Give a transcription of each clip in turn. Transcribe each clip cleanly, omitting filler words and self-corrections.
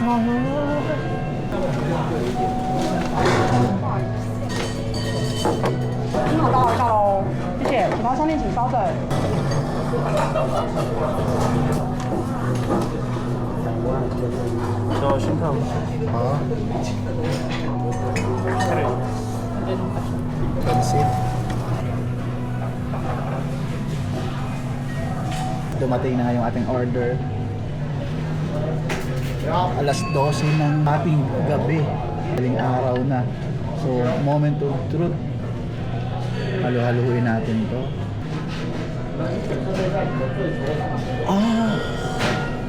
您好，到了喽，谢谢，其他商店请稍等。저 신탁. Ah. Pansit. Dumating na nga yung ating order. Alas 12 ng ating gabi. Galing araw na. So, moment of truth. Halo-haluin natin to. Ah!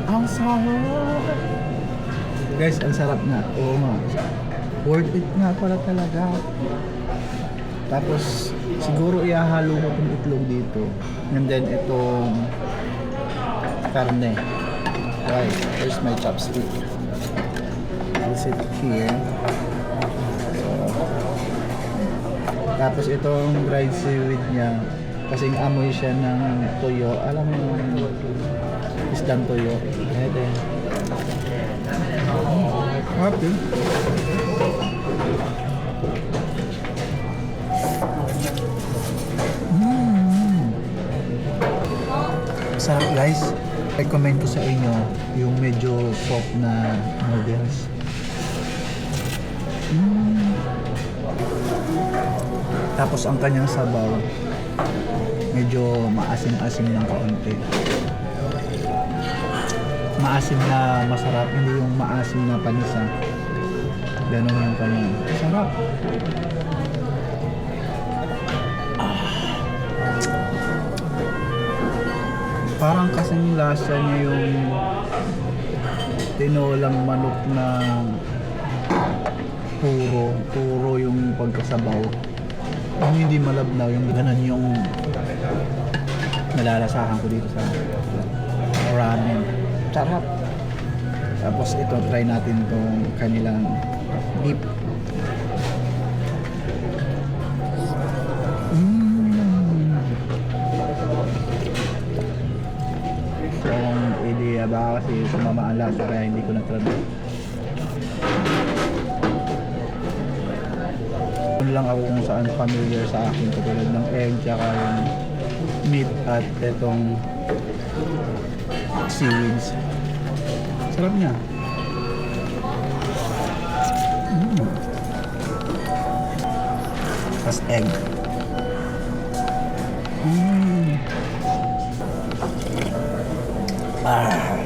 Ang sarap! Guys, ang sarap nga. Oo nga. Worth it nga pala talaga. Tapos, siguro ihahalo ko itong itlog dito. And then, itong karne. Right, here's my chopstick. I'll sit here. So, tapos itong dried seaweed niya, kasing amoy siya ng toyo. Alam mo yung isdang toyo. Ito. Okay. Sarap guys. Recommend ko sa inyo yung medyo soft na noodles. Tapos ang kanyang sabaw medyo maasim-asim ng kaunti. Maasim na masarap, hindi yung maasim na panisa. Ganun yung kanyang sarap. Parang kasing lasa niya yung tinolang manok na puro yung pagkasabaw. Yung hindi malabnaw, yung ganun yung nalalasahan ko dito sa ramen. Sarap. Tapos ito, try natin itong kanilang beef. So, idea ba kasi sumama ang lasa kaya hindi ko na-try. Doon lang ako kung saan familiar sa akin, katulad ng egg, tsaka yung meat at itong seaweeds. Sarap niya. Tapos egg. Ah.